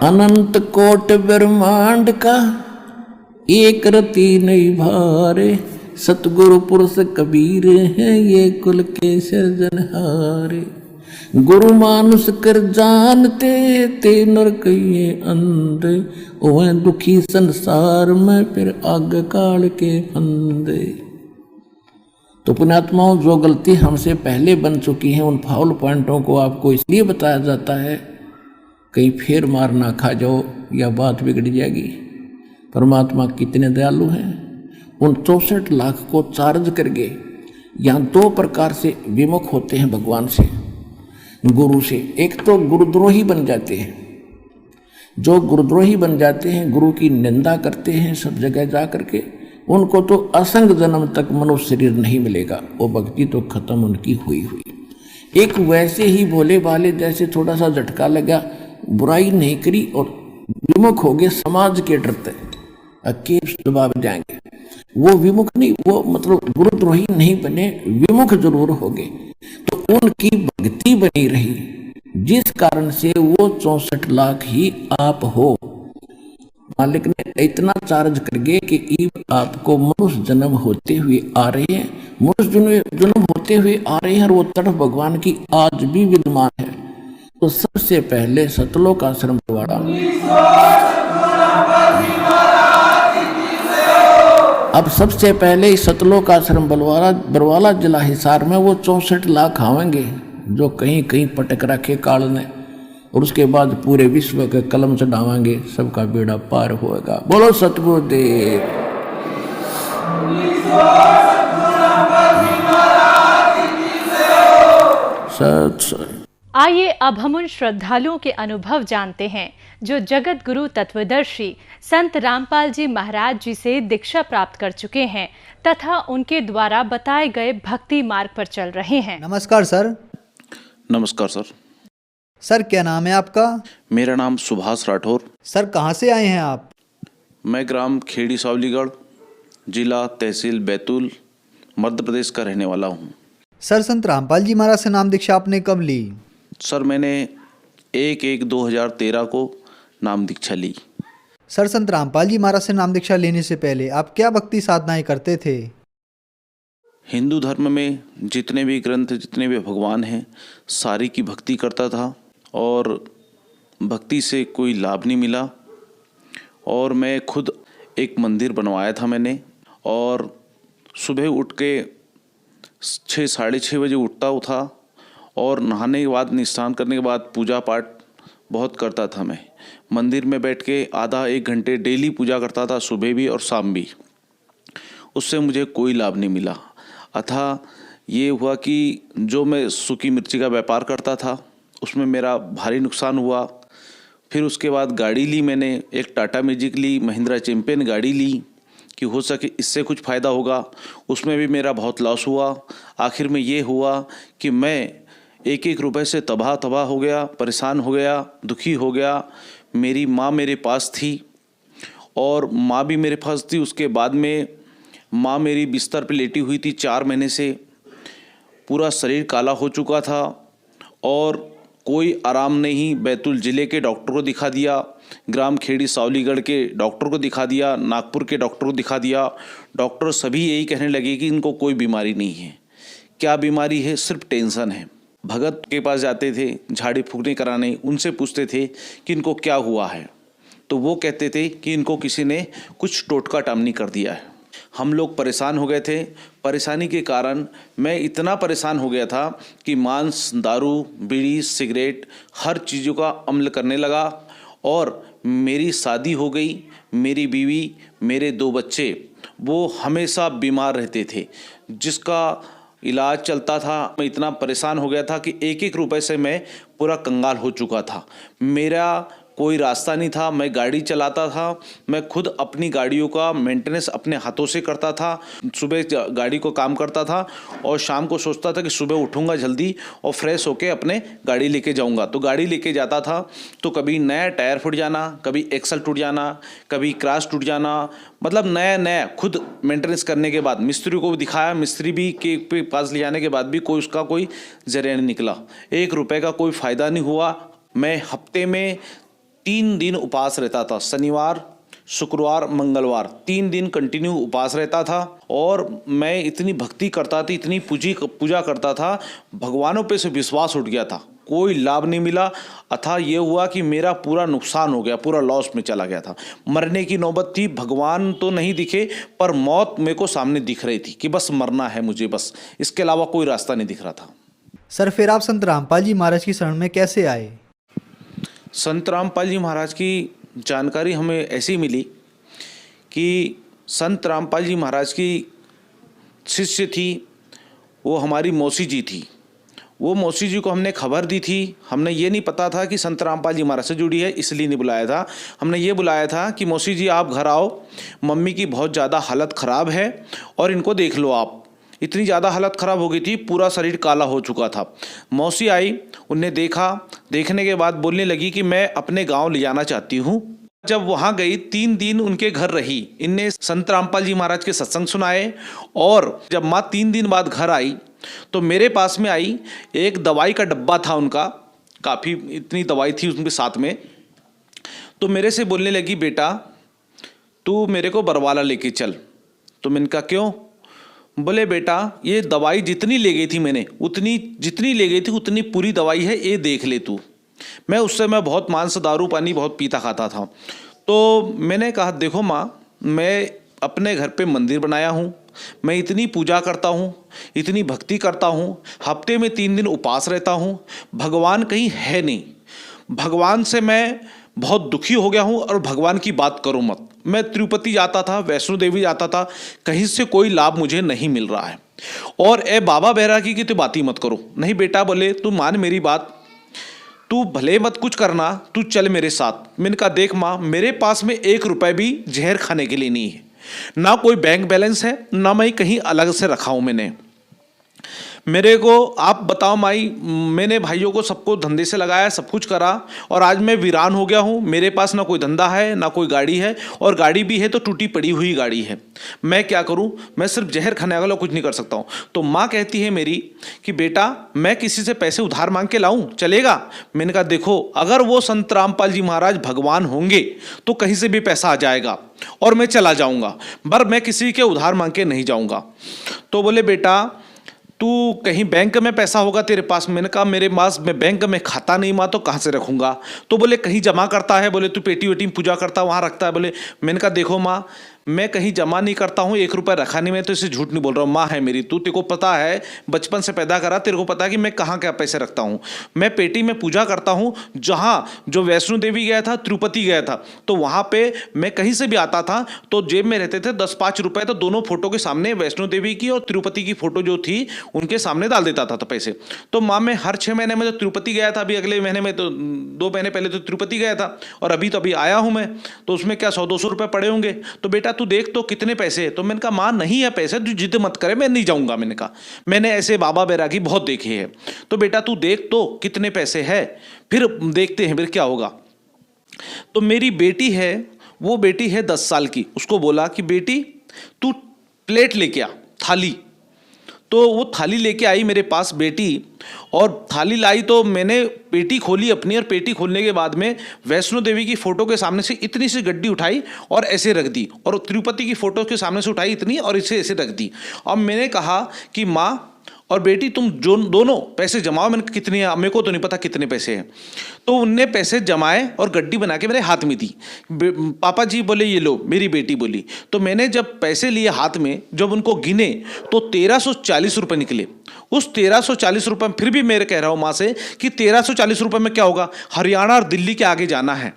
Speaker 1: अनंत कोट ब्रह्मांड का एक रति नहीं भारे, सतगुरु पुरुष कबीर है ये कुल के सिरजनहारे। गुरु मानुष कर जानते ते नर कहिए अंधे, ओह दुखी संसार में फिर आग काल के फंदे। तो पुण्यात्माओं, जो गलती हमसे पहले बन चुकी है उन फाउल पॉइंटों को आपको इसलिए बताया जाता है कहीं फिर मार ना खा जाओ या बात बिगड़ जाएगी। परमात्मा कितने दयालु हैं। उन 64 लाख को चार्ज करके यहाँ 2 प्रकार से विमुख होते हैं भगवान से, गुरु से। एक तो गुरुद्रोही बन जाते हैं। जो गुरुद्रोही बन जाते हैं, गुरु की निंदा करते हैं सब जगह जा करके, उनको तो असंग जन्म तक मनुष्य शरीर नहीं मिलेगा, वो भक्ति तो खत्म उनकी हुई हुई। एक वैसे ही भोले भाले जैसे थोड़ा सा झटका लगा, बुराई नहीं करी और विमुख हो गए समाज के डरते, अकेले दबाव जाएंगे। वो विमुख नहीं, वो मतलब गुरुद्रोही नहीं बने, विमुख जरूर हो गए। तो उनकी भक्ति बनी रही, जिस कारण से वो 64 लाख ही आप हो। मालिक ने इतना चार्ज कर गए कि आपको मनुष्य जन्म होते हुए आ रहे हैं, मनुष्य जन्म होते हुए आ रहे हैं, और वो तड़फ भगवान की आज भी विद्यमान है। तो सबसे पहले सतलोक आश्रम बरवाड़ा, अब सबसे पहले सतलोक आश्रम बरवाला जिला हिसार में वो 64 लाख आवेंगे जो कहीं कहीं पटक रखे काल ने, और उसके बाद पूरे विश्व के कलम चढ़ावांगे, सबका बेड़ा पार होगा। बोलो सतगुरुदेव।
Speaker 2: आइए अब हम उन श्रद्धालुओं के अनुभव जानते हैं जो जगत गुरु तत्वदर्शी संत रामपाल जी महाराज जी से दीक्षा प्राप्त कर चुके हैं तथा उनके द्वारा बताए गए भक्ति मार्ग पर चल रहे हैं।
Speaker 3: नमस्कार सर।
Speaker 4: नमस्कार सर।
Speaker 3: सर क्या नाम है आपका?
Speaker 4: मेरा नाम सुभाष राठौर।
Speaker 3: सर कहाँ से आए हैं आप?
Speaker 4: मैं ग्राम खेड़ी सावलीगढ़, जिला तहसील बैतूल, मध्य प्रदेश का रहने वाला हूँ।
Speaker 3: सर संत रामपाल जी महाराज से नाम दीक्षा आपने कब ली?
Speaker 4: सर मैंने 1/1/2013 को नाम दीक्षा ली।
Speaker 3: सर संत रामपाल जी महाराज से नाम दीक्षा लेने से पहले आप क्या भक्ति साधनाएं करते थे?
Speaker 4: हिंदू धर्म में जितने भी ग्रंथ, जितने भी भगवान हैं, सारी की भक्ति करता था और भक्ति से कोई लाभ नहीं मिला और मैं खुद एक मंदिर बनवाया था मैंने। और सुबह उठ के 6 साढ़े 6 बजे उठता था और नहाने के बाद स्नान करने के बाद पूजा पाठ बहुत करता था। मैं मंदिर में बैठ के आधा 1 घंटे डेली पूजा करता था, सुबह भी और शाम भी। उससे मुझे कोई लाभ नहीं मिला। अतः ये हुआ कि जो मैं सूखी मिर्ची का व्यापार करता था उसमें मेरा भारी नुकसान हुआ। फिर उसके बाद गाड़ी ली मैंने, एक टाटा मैजिक ली, महिंद्रा चैंपियन गाड़ी ली कि हो सके इससे कुछ फ़ायदा होगा। उसमें भी मेरा बहुत लॉस हुआ। आखिर में ये हुआ कि मैं एक एक रुपए से तबाह हो गया, परेशान हो गया, दुखी हो गया। मेरी माँ मेरे पास थी और माँ भी मेरे पास थी। उसके बाद में माँ मेरी बिस्तर पे लेटी हुई थी 4 महीने से। पूरा शरीर काला हो चुका था और कोई आराम नहीं। बैतूल ज़िले के डॉक्टर को दिखा दिया, ग्राम खेड़ी सावलीगढ़ के डॉक्टर को दिखा दिया, नागपुर के डॉक्टर को दिखा दिया। डॉक्टर सभी यही कहने लगे कि इनको कोई बीमारी नहीं है। क्या बीमारी है? सिर्फ टेंशन है। भगत के पास जाते थे झाड़ी फूकने कराने, उनसे पूछते थे कि इनको क्या हुआ है, तो वो कहते थे कि इनको किसी ने कुछ टोटका टामनी कर दिया है। हम लोग परेशान हो गए थे। परेशानी के कारण मैं इतना परेशान हो गया था कि मांस, दारू, बीड़ी, सिगरेट हर चीज़ों का अमल करने लगा। और मेरी शादी हो गई। मेरी बीवी, मेरे 2 बच्चे वो हमेशा बीमार रहते थे, जिसका इलाज चलता था। मैं इतना परेशान हो गया था कि एक एक रुपए से मैं पूरा कंगाल हो चुका था। मेरा कोई रास्ता नहीं था। मैं गाड़ी चलाता था, मैं खुद अपनी गाड़ियों का मेंटेनेंस अपने हाथों से करता था। सुबह गाड़ी को काम करता था और शाम को सोचता था कि सुबह उठूंगा जल्दी और फ्रेश होके अपने गाड़ी लेके जाऊंगा। तो गाड़ी लेके जाता था तो कभी नया टायर फूट जाना, कभी एक्सल टूट जाना, कभी क्रॉस टूट जाना। मतलब नया खुद मेंटेनेंस करने के बाद मिस्त्री को भी दिखाया, मिस्त्री भी के पास ले जाने के बाद भी कोई उसका कोई जरिया नहीं निकला। 1 रुपये का कोई फ़ायदा नहीं हुआ। मैं हफ्ते में 3 दिन उपवास रहता था। शनिवार, शुक्रवार, मंगलवार 3 दिन कंटिन्यू उपवास रहता था। और मैं इतनी भक्ति करता था, इतनी पूजा करता था, भगवानों पे से विश्वास उठ गया था। कोई लाभ नहीं मिला। अतः ये हुआ कि मेरा पूरा नुकसान हो गया, पूरा लॉस में चला गया था। मरने की नौबत थी। भगवान तो नहीं दिखे पर मौत मेरे को सामने दिख रही थी कि बस मरना है मुझे, बस इसके अलावा कोई रास्ता नहीं दिख रहा था।
Speaker 3: सर फिर आप संत रामपाल जी महाराज की शरण में कैसे आए?
Speaker 4: संत रामपाल जी महाराज की जानकारी हमें ऐसी मिली कि संत रामपाल जी महाराज की शिष्य थी, वो हमारी मौसी जी थी। वो मौसी जी को हमने खबर दी थी। हमने ये नहीं पता था कि संत रामपाल जी महाराज से जुड़ी है, इसलिए नहीं बुलाया था। हमने ये बुलाया था कि मौसी जी आप घर आओ, मम्मी की बहुत ज़्यादा हालत ख़राब है और इनको देख लो आप। इतनी ज़्यादा हालत ख़राब हो गई थी, पूरा शरीर काला हो चुका था। मौसी आई, उनने देखा, देखने के बाद बोलने लगी कि मैं अपने गांव ले जाना चाहती हूँ। जब वहाँ गई 3 दिन उनके घर रही। इनने संत रामपाल जी महाराज के सत्संग सुनाए। और जब माँ 3 दिन बाद घर आई तो मेरे पास में आई। एक दवाई का डब्बा था उनका, काफ़ी इतनी दवाई थी उनके साथ में। तो मेरे से बोलने लगी बेटा तू मेरे को बरवाला लेके चल। तो मैंने कहा क्यों? बोले बेटा ये दवाई जितनी ले गई थी मैंने, जितनी ले गई थी उतनी पूरी दवाई है, ये देख ले तू। मैं बहुत मांस, दारू, पानी बहुत पीता खाता था। तो मैंने कहा देखो माँ, मैं अपने घर पे मंदिर बनाया हूँ, मैं इतनी पूजा करता हूँ, इतनी भक्ति करता हूँ, हफ्ते में 3 दिन उपवास रहता हूँ, भगवान कहीं है नहीं। भगवान से मैं बहुत दुखी हो गया हूँ और भगवान की बात करो मत। मैं तिरुपति जाता था, वैष्णो देवी जाता था, कहीं से कोई लाभ मुझे नहीं मिल रहा है। और ए बाबा बैरागी की तो बात ही मत करो। नहीं बेटा, बोले तू मान मेरी बात, तू भले मत कुछ करना, तू चल मेरे साथ। मैंने कहा देख माँ, मेरे पास में 1 रुपये भी जहर खाने के लिए नहीं है, ना कोई बैंक बैलेंस है, ना मैं कहीं अलग से रखा हूँ मैंने। मेरे को आप बताओ माई, मैंने भाइयों को सबको धंधे से लगाया, सब कुछ करा और आज मैं वीरान हो गया हूँ। मेरे पास ना कोई धंधा है, ना कोई गाड़ी है, और गाड़ी भी है तो टूटी पड़ी हुई गाड़ी है। मैं क्या करूँ? मैं सिर्फ जहर खाने वाला कुछ नहीं कर सकता हूँ। तो माँ कहती है मेरी कि बेटा मैं किसी से पैसे उधार मांग के लाऊं, चलेगा? मैंने कहा देखो, अगर वो संत रामपाल जी महाराज भगवान होंगे तो कहीं से भी पैसा आ जाएगा और मैं चला जाऊँगा, पर मैं किसी के उधार मांग के नहीं जाऊँगा। तो बोले बेटा तू कहीं बैंक में पैसा होगा तेरे पास। मैंने कहा मेरे पास में बैंक में खाता नहीं माँ, तो कहाँ से रखूँगा। तो बोले कहीं जमा करता है, बोले तू पेटी वेटी में पूजा करता है वहाँ रखता है। बोले, मैंने कहा देखो माँ, मैं कहीं जमा नहीं करता हूँ, 1 रुपया रखा नहीं, मैं तो इसे झूठ नहीं बोल रहा हूँ। माँ है मेरी, तू, तेरे को पता है, बचपन से पैदा करा, तेरे को पता है कि मैं कहाँ क्या पैसे रखता हूँ। मैं पेटी में पूजा करता हूँ। जहाँ जो वैष्णो देवी गया था, तिरुपति गया था, तो वहाँ पे मैं कहीं से भी आता था तो जेब में रहते थे 10-5 रुपए, तो दोनों फोटो के सामने वैष्णो देवी की और तिरुपति की फोटो जो थी उनके सामने डाल देता था तो पैसे। तो माँ, मैं हर 6 महीने में तो तिरुपति गया था, अभी अगले महीने में तो 2 महीने पहले तो तिरुपति गया था, और अभी तो अभी आया हूँ मैं, तो उसमें क्या 100-200 रुपये पड़े होंगे। तो बेटा तू देख तो कितने पैसे है। तो मैंने कहा माँ नहीं है पैसे, तू जिद मत करे, मैं नहीं जाऊंगा। मैंने कहा मैंने ऐसे बाबा बैरागी बहुत देखे हैं, तो बेटा तू देख तो कितने पैसे है, फिर देखते हैं फिर क्या होगा। तो मेरी बेटी है, वो बेटी है 10 साल की, उसको बोला कि बेटी तू प्लेट लेके आ, थाली। तो वो थाली लेके आई मेरे पास बेटी, और थाली लाई तो मैंने पेटी खोली अपनी, और पेटी खोलने के बाद में वैष्णो देवी की फोटो के सामने से इतनी सी गड्डी उठाई और ऐसे रख दी, और तिरुपति की फोटो के सामने से उठाई इतनी और इसे ऐसे रख दी। अब मैंने कहा कि माँ और बेटी तुम जो दोनों पैसे जमाओ। मैंने कितने हैं, मेरे को तो नहीं पता कितने पैसे हैं। तो उनने पैसे जमाए और गड्डी बना के मेरे हाथ में दी। पापा जी बोले ये लो, मेरी बेटी बोली। तो मैंने जब पैसे लिए हाथ में, जब उनको गिने तो 1340 रुपये निकले। उस 1340 रुपये में फिर भी मेरे कह रहा हूँ माँ से कि 1340 रुपये में क्या होगा, हरियाणा और दिल्ली के आगे जाना है।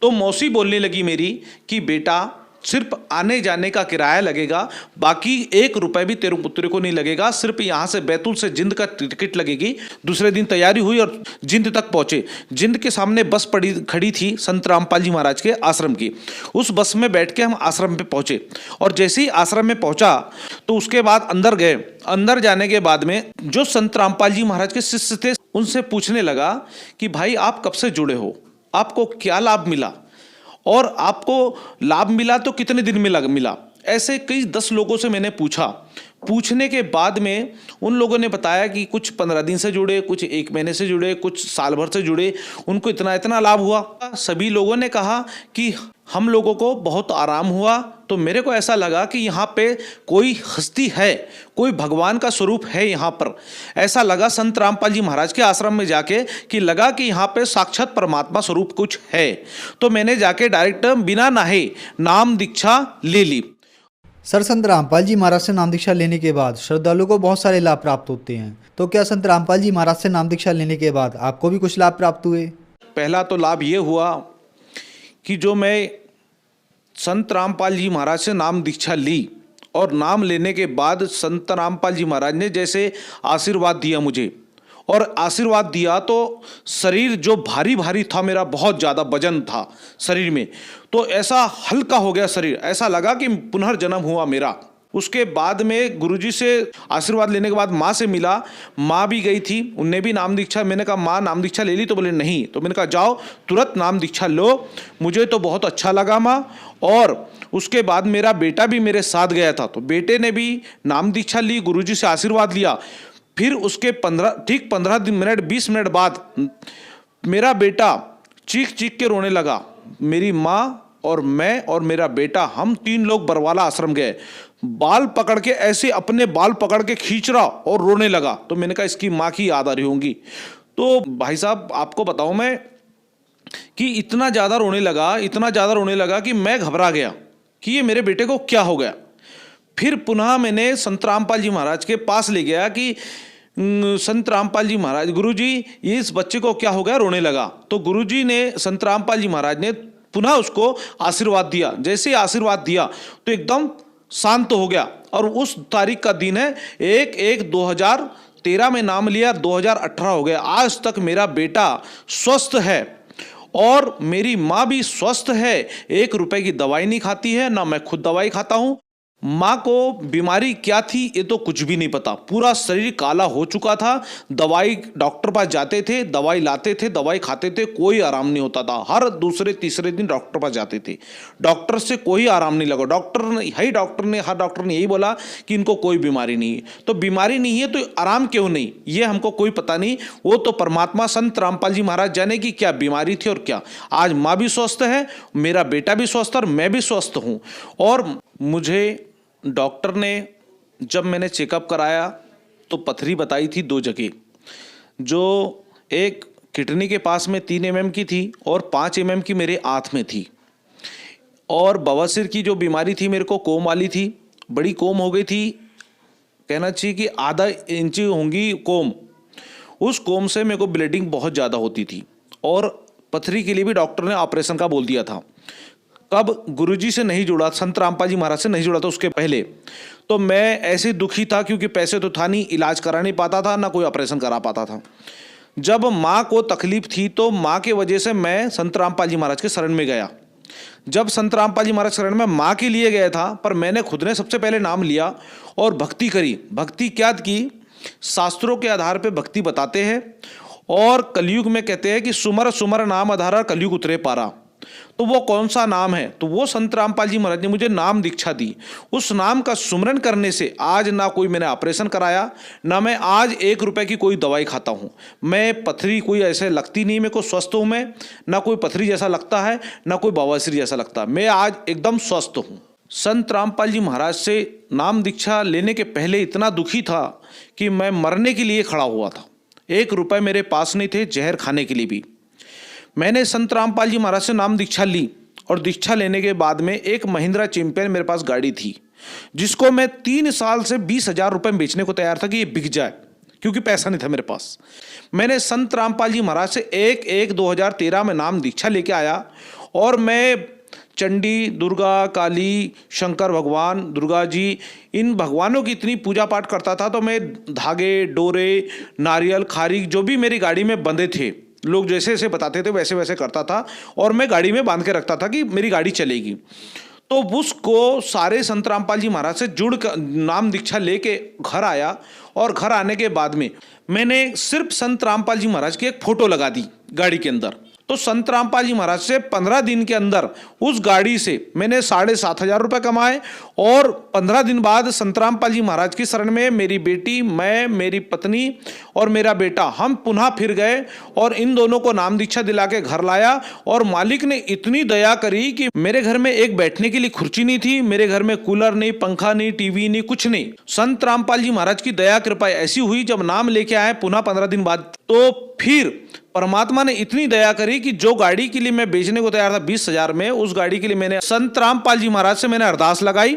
Speaker 4: तो मौसी बोलने लगी मेरी कि बेटा सिर्फ आने जाने का किराया लगेगा, बाकी 1 रुपए भी तेरे को नहीं लगेगा, सिर्फ यहाँ से बैतूल से जिंद का टिकट लगेगी। दूसरे दिन तैयारी हुई और जिंद तक पहुंचे। जिंद के सामने बस खड़ी थी संत रामपाल जी महाराज के आश्रम की। उस बस में बैठ के हम आश्रम पे पहुंचे, और जैसे ही आश्रम में पहुंचा तो उसके बाद अंदर गए। अंदर जाने के बाद में जो संत रामपाल जी महाराज के शिष्य थे उनसे पूछने लगा कि भाई आप कब से जुड़े हो, आपको क्या लाभ मिला, और आपको लाभ मिला तो कितने दिन में मिला। ऐसे कई 10 लोगों से मैंने पूछा। पूछने के बाद में उन लोगों ने बताया कि कुछ 15 दिन से जुड़े, कुछ 1 महीने से जुड़े, कुछ साल भर से जुड़े, उनको इतना इतना लाभ हुआ। सभी लोगों ने कहा कि हम लोगों को बहुत आराम हुआ। तो मेरे को ऐसा लगा कि यहाँ पे कोई हस्ती है, कोई भगवान का स्वरूप है यहाँ पर। ऐसा लगा संत रामपाल जी महाराज के आश्रम में जाके कि लगा कि यहाँ पे साक्षात परमात्मा स्वरूप कुछ है। तो मैंने जाके डायरेक्ट बिना नहाए नाम दीक्षा ले ली।
Speaker 3: सर, संत रामपाल जी महाराज से नाम दीक्षा लेने के बाद श्रद्धालुओं को बहुत सारे लाभ प्राप्त होते हैं, तो क्या संत रामपाल जी महाराज से नाम दीक्षा लेने के बाद आपको भी कुछ लाभ प्राप्त हुए?
Speaker 4: पहला तो लाभ ये हुआ कि जो मैं संत रामपाल जी महाराज से नाम दीक्षा ली, और नाम लेने के बाद संत रामपाल जी महाराज ने जैसे आशीर्वाद दिया मुझे, और आशीर्वाद दिया तो शरीर जो भारी भारी था, मेरा बहुत ज़्यादा वजन था शरीर में, तो ऐसा हल्का हो गया शरीर, ऐसा लगा कि पुनर्जन्म हुआ मेरा। उसके बाद में गुरुजी से आशीर्वाद लेने के बाद माँ से मिला। माँ भी गई थी, उनने भी नाम दीक्षा। मैंने कहा माँ नाम दीक्षा ले ली? तो बोले नहीं। तो मैंने कहा जाओ तुरंत नाम दीक्षा लो। मुझे तो बहुत अच्छा लगा माँ। और उसके बाद मेरा बेटा भी मेरे साथ गया था, तो बेटे ने भी नाम दीक्षा ली, गुरुजी से आशीर्वाद लिया। फिर उसके 15 मिनट 20 मिनट बाद मेरा बेटा चीख चीख के रोने लगा। मेरी माँ और मैं और मेरा बेटा, हम 3 लोग बरवाला आश्रम गए। बाल पकड़ के ऐसे अपने बाल पकड़ के खींच रहा और रोने लगा। तो मैंने कहा इसकी माँ की याद आ रही होंगी। तो भाई साहब आपको बताऊं मैं कि इतना ज़्यादा रोने लगा कि मैं घबरा गया कि ये मेरे बेटे को क्या हो गया। फिर पुनः मैंने संत रामपाल जी महाराज के पास ले गया कि संत रामपाल जी महाराज, गुरुजी ये इस बच्चे को क्या हो गया, रोने लगा। तो गुरुजी ने, संत रामपाल जी महाराज ने पुनः उसको आशीर्वाद दिया। जैसे आशीर्वाद दिया तो एकदम शांत हो गया। और उस तारीख का दिन है 1/1/2013 में नाम लिया, 2018 हो गया। आज तक मेरा बेटा स्वस्थ है और मेरी माँ भी स्वस्थ है। 1 रुपए की दवाई नहीं खाती है, ना मैं खुद दवाई खाता हूँ। माँ को बीमारी क्या थी ये तो कुछ भी नहीं पता। पूरा शरीर काला हो चुका था। दवाई, डॉक्टर पास जाते थे, दवाई लाते थे, दवाई खाते थे, कोई आराम नहीं होता था। हर दूसरे तीसरे दिन डॉक्टर पास जाते थे, डॉक्टर से कोई आराम नहीं लगा। हर डॉक्टर ने यही बोला कि इनको कोई बीमारी नहीं है। तो बीमारी नहीं है तो आराम क्यों नहीं, ये हमको कोई पता नहीं। वो तो परमात्मा संत रामपाल जी महाराज जाने की क्या बीमारी थी और क्या। आज माँ भी स्वस्थ है, मेरा बेटा भी स्वस्थ है और मैं भी स्वस्थ हूँ। और मुझे डॉक्टर ने, जब मैंने चेकअप कराया तो पथरी बताई थी 2 जगह, जो एक किडनी के पास में 3 mm की थी और 5 mm की मेरे आँत में थी। और बवासीर की जो बीमारी थी मेरे को कोम वाली थी, बड़ी कोम हो गई थी, कहना चाहिए कि आधा इंची होंगी कोम। उस कोम से मेरे को ब्लीडिंग बहुत ज़्यादा होती थी और पथरी के लिए भी डॉक्टर ने ऑपरेशन का बोल दिया था। कब गुरुजी से नहीं जुड़ा, संत रामपाल जी महाराज से नहीं जुड़ा था उसके पहले, तो मैं ऐसे दुखी था क्योंकि पैसे तो था नहीं, इलाज करा नहीं पाता था, ना कोई ऑपरेशन करा पाता था। जब माँ को तकलीफ थी तो माँ के वजह से मैं संत रामपाल जी महाराज के शरण में गया। जब संत रामपाल जी महाराज शरण में माँ के लिए गया था, पर मैंने खुद ने सबसे पहले नाम लिया और भक्ति करी। भक्ति क्या की? शास्त्रों के आधार पे भक्ति बताते हैं और कलयुग में कहते हैं कि सुमर सुमर नाम आधारा कलयुग उतरे पारा। तो वो कौन सा नाम है? तो वो संत रामपाल जी महाराज ने मुझे नाम दीक्षा दी। उस नाम का सुमरन करने से आज ना कोई मैंने ऑपरेशन कराया, ना मैं आज 1 रुपए की कोई दवाई खाता हूँ। मैं पथरी कोई ऐसे लगती नहीं, मेरे को स्वस्थ हूँ मैं, ना कोई पथरी जैसा लगता है, ना कोई बवासीर जैसा लगता है, मैं आज एकदम स्वस्थ हूँ। संत रामपाल जी महाराज से नाम दीक्षा लेने के पहले इतना दुखी था कि मैं मरने के लिए खड़ा हुआ था। 1 रुपए मेरे पास नहीं थे जहर खाने के लिए भी। मैंने संत रामपाल जी महाराज से नाम दीक्षा ली और दीक्षा लेने के बाद में एक महिंद्रा चैंपियन मेरे पास गाड़ी थी, जिसको मैं 3 साल से 20,000 रुपये में बेचने को तैयार था कि ये बिक जाए, क्योंकि पैसा नहीं था मेरे पास। मैंने संत रामपाल जी महाराज से 1/1/2013 में नाम दीक्षा लेके आया और मैं चंडी, दुर्गा, काली, शंकर भगवान, दुर्गा जी, इन भगवानों की इतनी पूजा पाठ करता था। तो मैं धागे, डोरे, नारियल, खारीक जो भी मेरी गाड़ी में बंधे थे, लोग जैसे जैसे बताते थे वैसे वैसे करता था और मैं गाड़ी में बांध के रखता था कि मेरी गाड़ी चलेगी। तो उसको सारे संत रामपाल जी महाराज से जुड़ कर नाम दीक्षा लेके घर आया और घर आने के बाद में मैंने सिर्फ संत रामपाल जी महाराज की एक फोटो लगा दी गाड़ी के अंदर। तो संत रामपाल जी महाराज से 15 दिन के अंदर उस गाड़ी से मैंने 7,500 रुपये कमाए और 15 दिन बाद संत रामपाल जी महाराज की शरण में मेरी बेटी, मैं, मेरी पत्नी और मेरा बेटा, हम पुनः फिर गए और इन दोनों को नाम दीक्षा दिला के घर लाया। और मालिक ने इतनी दया करी कि मेरे घर में एक बैठने के लिए कुर्सी नहीं थी, मेरे घर में कूलर नहीं, पंखा नहीं, टीवी नहीं, कुछ नहीं। संत रामपाल जी महाराज की दया कृपा ऐसी हुई, जब नाम लेके आए पुनः 15 दिन बाद, तो फिर परमात्मा ने इतनी दया करी कि जो गाड़ी के लिए मैं बेचने को तैयार था 20,000 में, उस गाड़ी के लिए मैंने संत रामपाल जी महाराज से मैंने अरदास लगाई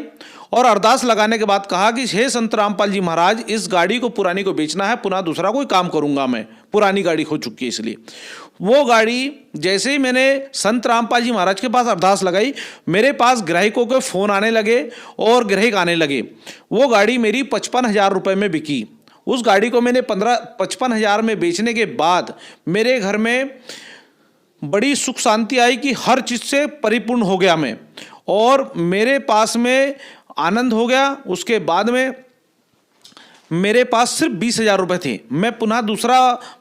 Speaker 4: और अरदास लगाने के बाद कहा कि हे संत रामपाल जी महाराज, इस गाड़ी को पुरानी को बेचना है, पुनः दूसरा कोई काम करूंगा मैं, पुरानी गाड़ी खो चुकी है इसलिए। वो गाड़ी जैसे ही मैंने संत रामपाल जी महाराज के पास अरदास लगाई, मेरे पास ग्राहकों के फोन आने लगे और ग्राहक आने लगे। वो गाड़ी मेरी 55,000 रुपये में बिकी। उस गाड़ी को मैंने 55,000 में बेचने के बाद मेरे घर में बड़ी सुख शांति आई कि हर चीज़ से परिपूर्ण हो गया मैं, और मेरे पास में आनंद हो गया। उसके बाद में मेरे पास सिर्फ 20,000 रुपये थे। मैं पुनः दूसरा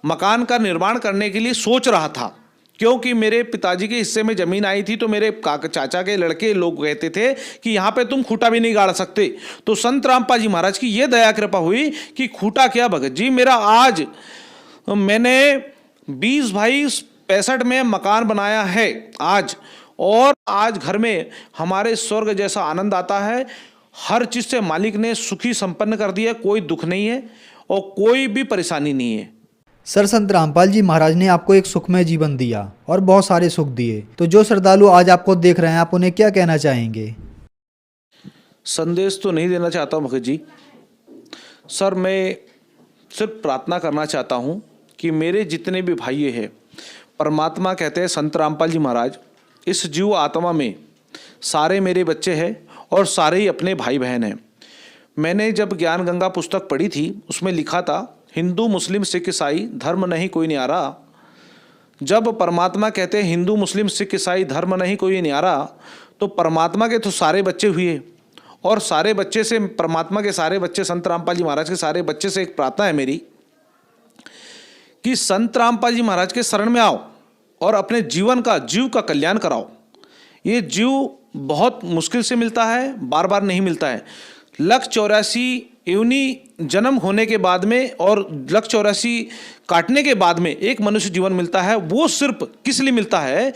Speaker 4: मकान का निर्माण करने के लिए सोच रहा था, क्योंकि मेरे पिताजी के हिस्से में ज़मीन आई थी। तो मेरे चाचा के लड़के लोग कहते थे कि यहाँ पे तुम खूंटा भी नहीं गाड़ सकते। तो संत रामपाल जी महाराज की ये दया कृपा हुई कि खूंटा क्या भगत जी, मेरा आज मैंने 20 बाई 65 में मकान बनाया है आज, और आज घर में हमारे स्वर्ग जैसा आनंद आता है। हर चीज़ से मालिक ने सुखी संपन्न कर दिया, कोई दुख नहीं है और कोई भी परेशानी नहीं है।
Speaker 3: सर, संत रामपाल जी महाराज ने आपको एक सुखमय जीवन दिया और बहुत सारे सुख दिए, तो जो श्रद्धालु आज आपको देख रहे हैं, आप उन्हें क्या कहना चाहेंगे?
Speaker 4: संदेश तो नहीं देना चाहता हूँ भगत जी। सर, मैं सिर्फ प्रार्थना करना चाहता हूँ कि मेरे जितने भी भाई हैं, परमात्मा कहते हैं संत रामपाल जी महाराज, इस जीव आत्मा में सारे मेरे बच्चे हैं और सारे ही अपने भाई बहन हैं। मैंने जब ज्ञान गंगा पुस्तक पढ़ी थी, उसमें लिखा था हिंदू मुस्लिम सिख ईसाई धर्म नहीं कोई न्यारा। जब परमात्मा कहते हैं हिंदू मुस्लिम सिख ईसाई धर्म नहीं कोई न्यारा, तो परमात्मा के तो सारे बच्चे हुए, और सारे बच्चे से, परमात्मा के सारे बच्चे, संत रामपाल जी महाराज के सारे बच्चे से एक प्रार्थना है मेरी कि संत रामपाल जी महाराज के शरण में आओ और अपने जीव का कल्याण कराओ। ये जीव बहुत मुश्किल से मिलता है, बार बार नहीं मिलता है। 184 योनि जन्म होने के बाद में और 184 काटने के बाद में एक मनुष्य जीवन मिलता है। वो सिर्फ किस लिए मिलता है?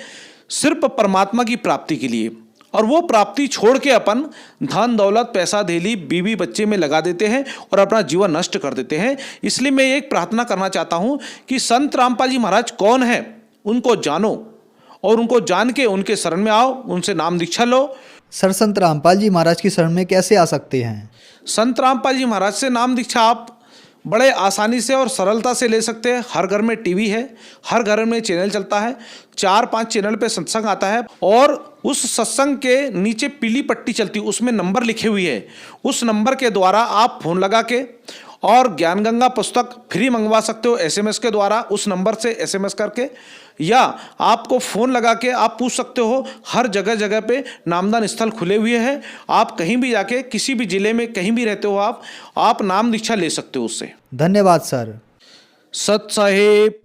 Speaker 4: सिर्फ परमात्मा की प्राप्ति के लिए। और वो प्राप्ति छोड़ के अपन धन दौलत पैसा धेली बीवी बच्चे में लगा देते हैं और अपना जीवन नष्ट कर देते हैं। इसलिए मैं एक प्रार्थना करना चाहता हूं कि संत रामपाल जी महाराज कौन है उनको जानो और उनको जान के उनके शरण में आओ, उनसे नाम दीक्षा लो।
Speaker 3: सर संत रामपाल जी महाराज की शरण में कैसे आ सकते हैं?
Speaker 4: संत रामपाल जी महाराज से नाम दीक्षा आप बड़े आसानी से और सरलता से ले सकते हैं। हर घर में टीवी है, हर घर में चैनल चलता है, 4-5 चैनल पे सत्संग आता है और उस सत्संग के नीचे पीली पट्टी चलती है, उसमें नंबर लिखे हुए है। उस नंबर के द्वारा आप फोन लगा के और ज्ञान गंगा पुस्तक फ्री मंगवा सकते हो SMS के द्वारा, उस नंबर से SMS करके, या आपको फ़ोन लगा के आप पूछ सकते हो। हर जगह जगह पे नामदान स्थल खुले हुए हैं। आप कहीं भी जाके किसी भी जिले में कहीं भी रहते हो आप नाम दीक्षा ले सकते हो उससे।
Speaker 3: धन्यवाद सर।
Speaker 4: सत साहेब।